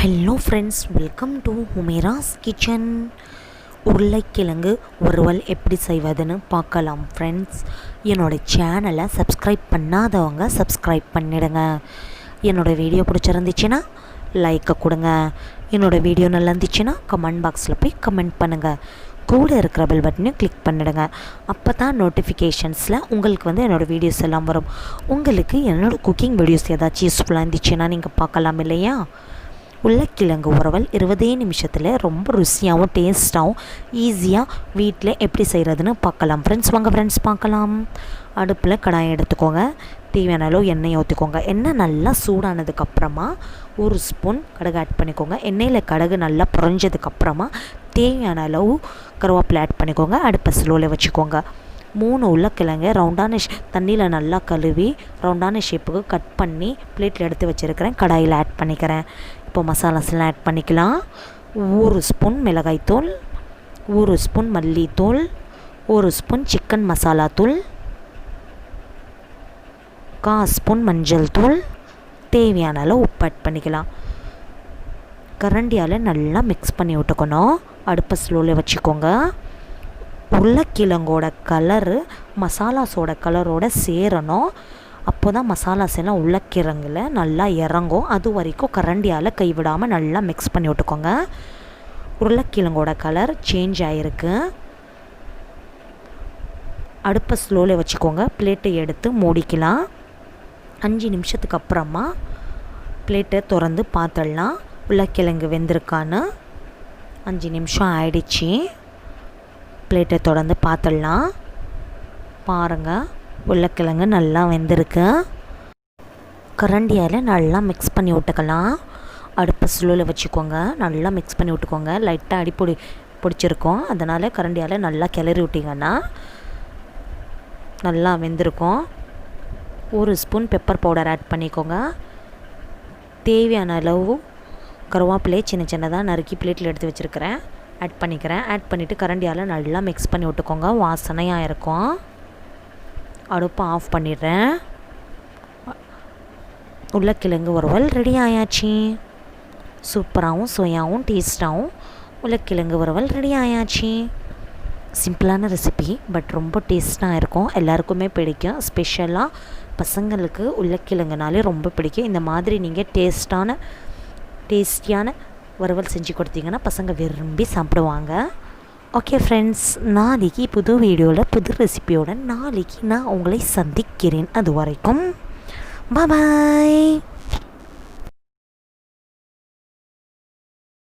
Hello friends, welcome to Humera's kitchen. உருளைக்கிழங்கு வறுவல் எப்படி செய்வதுன்னு பார்க்கலாம் ஃப்ரெண்ட்ஸ். என்னோடய சேனலை சப்ஸ்கிரைப் பண்ணாதவங்க சப்ஸ்கிரைப் பண்ணிடுங்க. என்னோடய வீடியோ பிடிச்சிருந்துச்சுன்னா லைக்கை கொடுங்க. என்னோடய வீடியோ நல்லா இருந்துச்சுன்னா கமெண்ட் பாக்ஸில் போய் கமெண்ட் பண்ணுங்கள். கூட இருக்கிற பெல் பட்டனையும் கிளிக் பண்ணிடுங்க. அப்போ தான் நோட்டிஃபிகேஷன்ஸில் உங்களுக்கு என்னோடய வீடியோஸ் எல்லாம் வரும். உங்களுக்கு என்னோடய குக்கிங் வீடியோஸ் ஏதாச்சும் யூஸ்ஃபுல்லாக இருந்துச்சுன்னா நீங்கள் பார்க்கலாம் இல்லையா. உருளைக்கிழங்கு வறுவல் 20 நிமிஷத்தில் ரொம்ப ருசியாகவும் டேஸ்ட்டாகவும் ஈஸியாக வீட்டில் எப்படி செய்கிறதுன்னு பார்க்கலாம் ஃப்ரெண்ட்ஸ். வாங்க ஃப்ரெண்ட்ஸ் பார்க்கலாம். அடுப்பில் கடாயை எடுத்துக்கோங்க. தேவையான அளவு எண்ணெய் ஊற்றிக்கோங்க. எண்ணெய் நல்லா சூடானதுக்கப்புறமா 1 ஸ்பூன் கடுகு ஆட் பண்ணிக்கோங்க. எண்ணெயில் கடுகு நல்லா பொரிஞ்சதுக்கப்புறமா தேவையான அளவு கருவேப்பிலை ஆட் பண்ணிக்கோங்க. அடுப்பை ஸ்லோவில் வச்சுக்கோங்க. 3 உருளைக்கிழங்கு ரவுண்டான தண்ணியில் நல்லா கழுவி ரவுண்டான ஷேப்புக்கு கட் பண்ணி பிளேட்டில் எடுத்து வச்சுருக்கிறேன். கடாயில் ஆட் பண்ணிக்கிறேன். இப்போ மசாலாஸ்லாம் ஆட் பண்ணிக்கலாம். 1 ஸ்பூன் மிளகாய்த்தூள், 1 ஸ்பூன் மல்லித்தூள், 1 ஸ்பூன் சிக்கன் மசாலா தூள், 1/4 ஸ்பூன் மஞ்சள் தூள், தேவையான அளவு உப்பு ஆட் பண்ணிக்கலாம். கரண்டியால் நல்லா மிக்ஸ் பண்ணி விட்டுக்கணும். அடுப்பை ஸ்லோவில் வச்சுக்கோங்க. உருளைக்கிழங்கோட கலரு மசாலாஸோட கலரோட சேரணும். அப்போ தான் மசாலாஸ் எல்லாம் உருளைக்கிழங்குல நல்லா இறங்கும். அது வரைக்கும் கரண்டியால் கைவிடாமல் நல்லா மிக்ஸ் பண்ணி விட்டுக்கோங்க. உருளைக்கிழங்கோட கலர் சேஞ்ச் ஆகிருக்கு. அடுப்பை ஸ்லோவில் வச்சுக்கோங்க. பிளேட்டை எடுத்து மூடிக்கலாம். 5 நிமிஷத்துக்கு அப்புறமா பிளேட்டை திறந்து பார்த்துடலாம் உருளைக்கிழங்கு வெந்திருக்கான்னு. 5 நிமிஷம் ஆயிடுச்சு. பிளேட்டை தொடர்ந்து பார்த்துடலாம். பாருங்கள், உருளைக்கிழங்கு நல்லா வெந்திருக்கு. கரண்டியால் நல்லா மிக்ஸ் பண்ணி விட்டுக்கலாம். அடுப்பை ஸ்லோவில் வச்சுக்கோங்க. நல்லா மிக்ஸ் பண்ணி விட்டுக்கோங்க. லைட்டாக பிடிச்சிருக்கோம். அதனால் கரண்டியால் நல்லா கிளறி விட்டிங்கன்னா நல்லா வெந்திருக்கும். 1 ஸ்பூன் பெப்பர் பவுடர் ஆட் பண்ணிக்கோங்க. தேவையான அளவு கருவேப்பிலையை சின்ன சின்னதாக நறுக்கி பிளேட்டில் எடுத்து வச்சுருக்கிறேன். ஆட் பண்ணிக்கிறேன். ஆட் பண்ணிவிட்டு கரண்டியால் நல்லா மிக்ஸ் பண்ணி விட்டுக்கோங்க. வாசனையாக இருக்கும். அடுப்பை ஆஃப் பண்ணிடுறேன். உருளைக்கிழங்கு வறுவல் ரெடி ஆயாச்சு. சூப்பராகவும் சுவையாகவும் டேஸ்ட்டாகவும் உருளைக்கிழங்கு வறுவல் ரெடி ஆயாச்சு. சிம்பிளான ரெசிபி, பட் ரொம்ப டேஸ்ட்டாக இருக்கும். எல்லாருக்குமே பிடிக்கும். ஸ்பெஷலாக பசங்களுக்கு உருளைக்கிழங்குனாலே ரொம்ப பிடிக்கும். இந்த மாதிரி நீங்கள் டேஸ்டியான வறுவல் செஞ்சு கொடுத்தீங்கன்னா பசங்க விரும்பி சாப்பிடுவாங்க. ஓகே ஃப்ரெண்ட்ஸ், நாளைக்கு புது வீடியோவில் புது ரெசிபியோட நாளைக்கு நான் உங்களை சந்திக்கிறேன். அது வரைக்கும் பாய்.